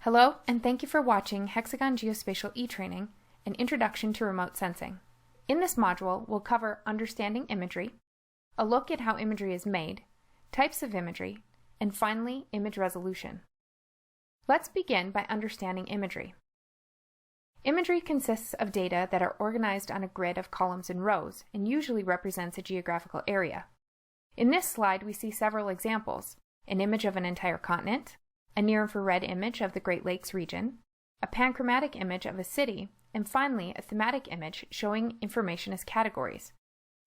Hello, and thank you for watching Hexagon Geospatial e-training, an introduction to remote sensing. In this module, we'll cover understanding imagery, a look at how imagery is made, types of imagery, and finally, image resolution. Let's begin by understanding imagery. Imagery consists of data that are organized on a grid of columns and rows, and usually represents a geographical area. In this slide, we see several examples: an image of an entire continent, a near-infrared image of the Great Lakes region, a panchromatic image of a city, and finally a thematic image showing information as categories.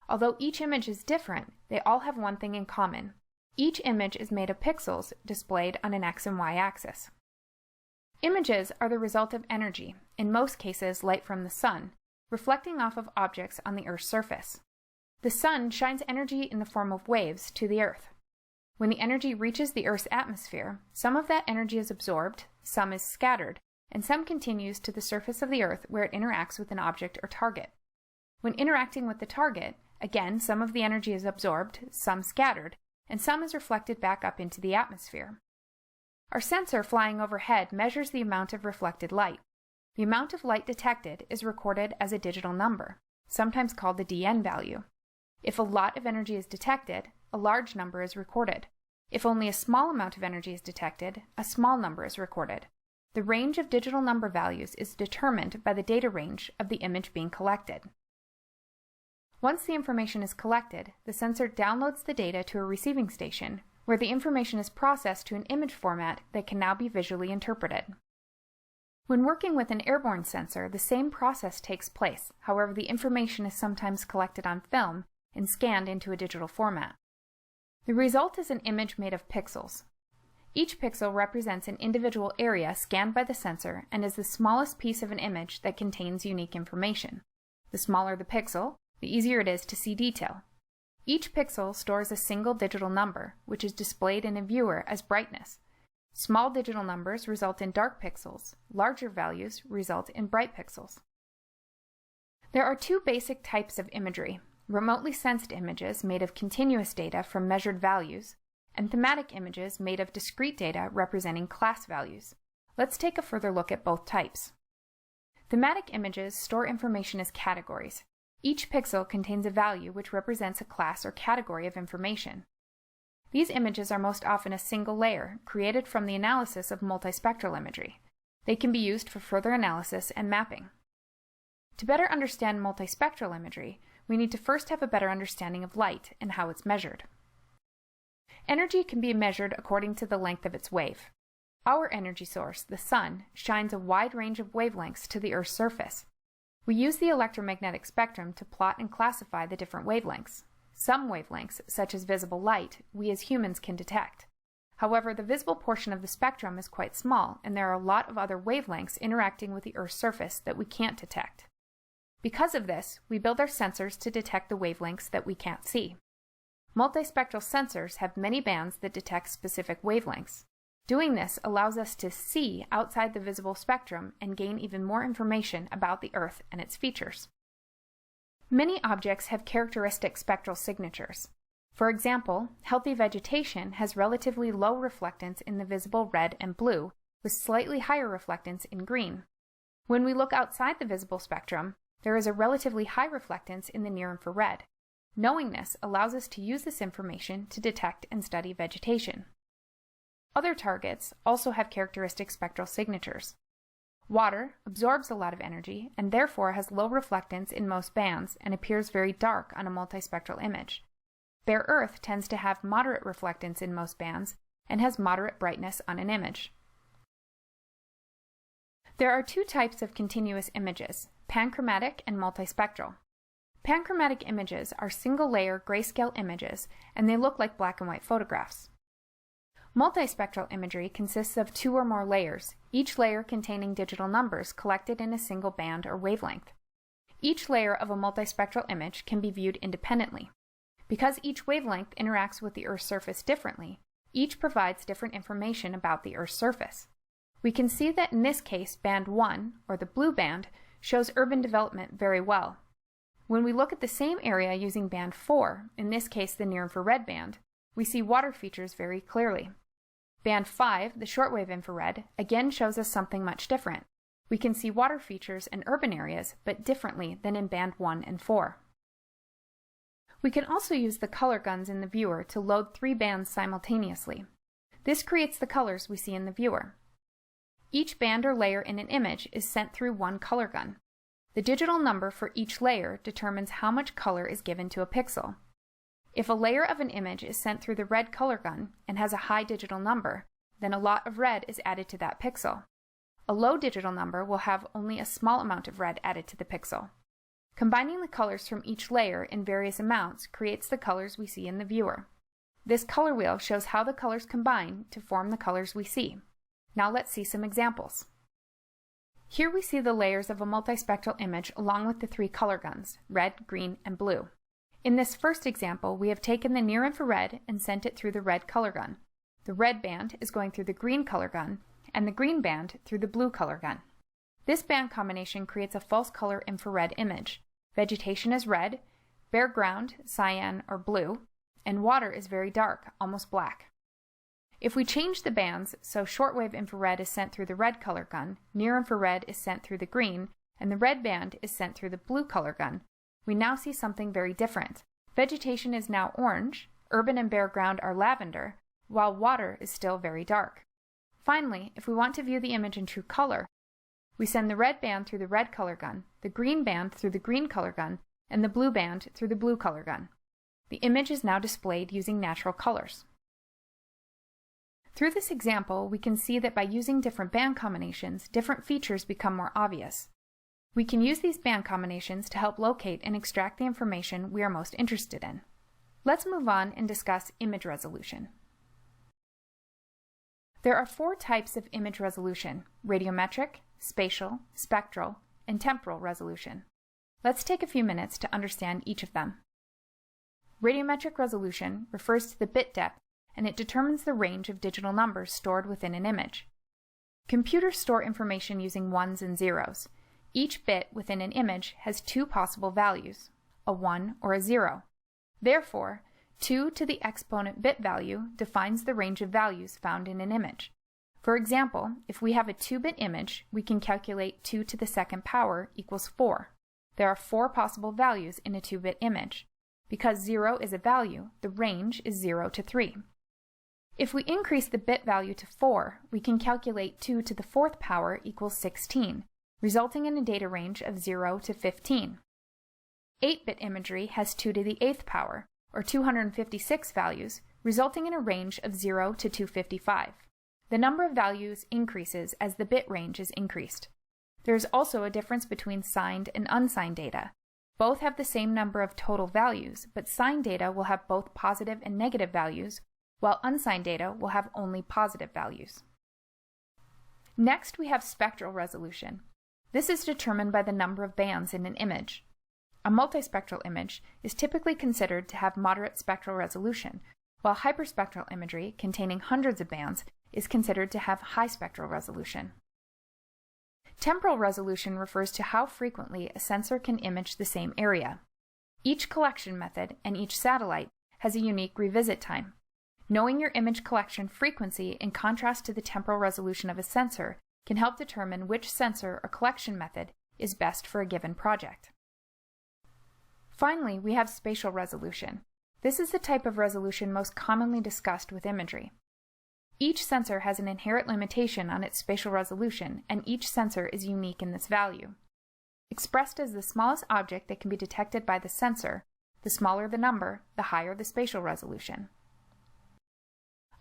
Although each image is different, they all have one thing in common. Each image is made of pixels displayed on an X and Y axis. Images are the result of energy, in most cases light from the sun, reflecting off of objects on the Earth's surface. The sun shines energy in the form of waves to the Earth. When the energy reaches the Earth's atmosphere, some of that energy is absorbed, some is scattered, and some continues to the surface of the Earth where it interacts with an object or target. When interacting with the target, again, some of the energy is absorbed, some scattered, and some is reflected back up into the atmosphere. Our sensor flying overhead measures the amount of reflected light. The amount of light detected is recorded as a digital number, sometimes called the DN value. If a lot of energy is detected, a large number is recorded. If only a small amount of energy is detected, a small number is recorded. The range of digital number values is determined by the data range of the image being collected. Once the information is collected, the sensor downloads the data to a receiving station, where the information is processed to an image format that can now be visually interpreted. When working with an airborne sensor, the same process takes place. However, the information is sometimes collected on film and scanned into a digital format. The result is an image made of pixels. Each pixel represents an individual area scanned by the sensor and is the smallest piece of an image that contains unique information. The smaller the pixel, the easier it is to see detail. Each pixel stores a single digital number, which is displayed in a viewer as brightness. Small digital numbers result in dark pixels. Larger values result in bright pixels. There are two basic types of imagery: remotely sensed images made of continuous data from measured values, and thematic images made of discrete data representing class values. Let's take a further look at both types. Thematic images store information as categories. Each pixel contains a value which represents a class or category of information. These images are most often a single layer, created from the analysis of multispectral imagery. They can be used for further analysis and mapping. To better understand multispectral imagery, we need to first have a better understanding of light and how it's measured. Energy can be measured according to the length of its wave. Our energy source, the sun, shines a wide range of wavelengths to the Earth's surface. We use the electromagnetic spectrum to plot and classify the different wavelengths. Some wavelengths, such as visible light, we as humans can detect. However, the visible portion of the spectrum is quite small, and there are a lot of other wavelengths interacting with the Earth's surface that we can't detect. Because of this, we build our sensors to detect the wavelengths that we can't see. Multispectral sensors have many bands that detect specific wavelengths. Doing this allows us to see outside the visible spectrum and gain even more information about the Earth and its features. Many objects have characteristic spectral signatures. For example, healthy vegetation has relatively low reflectance in the visible red and blue, with slightly higher reflectance in green. When we look outside the visible spectrum, there is a relatively high reflectance in the near-infrared. Knowing this allows us to use this information to detect and study vegetation. Other targets also have characteristic spectral signatures. Water absorbs a lot of energy and therefore has low reflectance in most bands and appears very dark on a multispectral image. Bare Earth tends to have moderate reflectance in most bands and has moderate brightness on an image. There are two types of continuous images: panchromatic and multispectral. Panchromatic images are single-layer grayscale images, and they look like black and white photographs. Multispectral imagery consists of two or more layers, each layer containing digital numbers collected in a single band or wavelength. Each layer of a multispectral image can be viewed independently. Because each wavelength interacts with the Earth's surface differently, each provides different information about the Earth's surface. We can see that in this case, band 1, or the blue band, shows urban development very well. When we look at the same area using band 4, in this case the near-infrared band, we see water features very clearly. Band 5, the shortwave infrared, again shows us something much different. We can see water features in urban areas, but differently than in band 1 and 4. We can also use the color guns in the viewer to load 3 bands simultaneously. This creates the colors we see in the viewer. Each band or layer in an image is sent through one color gun. The digital number for each layer determines how much color is given to a pixel. If a layer of an image is sent through the red color gun and has a high digital number, then a lot of red is added to that pixel. A low digital number will have only a small amount of red added to the pixel. Combining the colors from each layer in various amounts creates the colors we see in the viewer. This color wheel shows how the colors combine to form the colors we see. Now let's see some examples. Here we see the layers of a multispectral image along with the 3 color guns, red, green, and blue. In this first example, we have taken the near infrared and sent it through the red color gun. The red band is going through the green color gun, and the green band through the blue color gun. This band combination creates a false color infrared image. Vegetation is red, bare ground, cyan or blue, and water is very dark, almost black. If we change the bands so shortwave infrared is sent through the red color gun, near infrared is sent through the green, and the red band is sent through the blue color gun, we now see something very different. Vegetation is now orange, urban and bare ground are lavender, while water is still very dark. Finally, if we want to view the image in true color, we send the red band through the red color gun, the green band through the green color gun, and the blue band through the blue color gun. The image is now displayed using natural colors. Through this example, we can see that by using different band combinations, different features become more obvious. We can use these band combinations to help locate and extract the information we are most interested in. Let's move on and discuss image resolution. There are 4 types of image resolution: radiometric, spatial, spectral, and temporal resolution. Let's take a few minutes to understand each of them. Radiometric resolution refers to the bit depth, and it determines the range of digital numbers stored within an image. Computers store information using ones and zeros. Each bit within an image has 2 possible values, a 1 or a 0. Therefore, 2 to the exponent bit value defines the range of values found in an image. For example, if we have a 2-bit image, we can calculate 2 to the second power equals 4. There are 4 possible values in a 2-bit image. Because 0 is a value, the range is 0 to 3. If we increase the bit value to 4, we can calculate 2 to the 4th power equals 16, resulting in a data range of 0 to 15. 8-bit imagery has 2 to the 8th power, or 256 values, resulting in a range of 0 to 255. The number of values increases as the bit range is increased. There is also a difference between signed and unsigned data. Both have the same number of total values, but signed data will have both positive and negative values, while unsigned data will have only positive values. Next, we have spectral resolution. This is determined by the number of bands in an image. A multispectral image is typically considered to have moderate spectral resolution, while hyperspectral imagery containing hundreds of bands is considered to have high spectral resolution. Temporal resolution refers to how frequently a sensor can image the same area. Each collection method and each satellite has a unique revisit time. Knowing your image collection frequency in contrast to the temporal resolution of a sensor can help determine which sensor or collection method is best for a given project. Finally, we have spatial resolution. This is the type of resolution most commonly discussed with imagery. Each sensor has an inherent limitation on its spatial resolution, and each sensor is unique in this value. Expressed as the smallest object that can be detected by the sensor, the smaller the number, the higher the spatial resolution.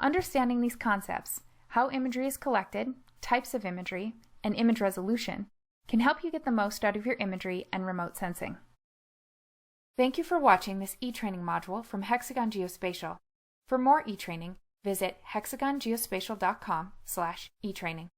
Understanding these concepts, how imagery is collected, types of imagery, and image resolution, can help you get the most out of your imagery and remote sensing. Thank you for watching this e-training module from Hexagon Geospatial. For more e-training, visit hexagongeospatial.com/etraining.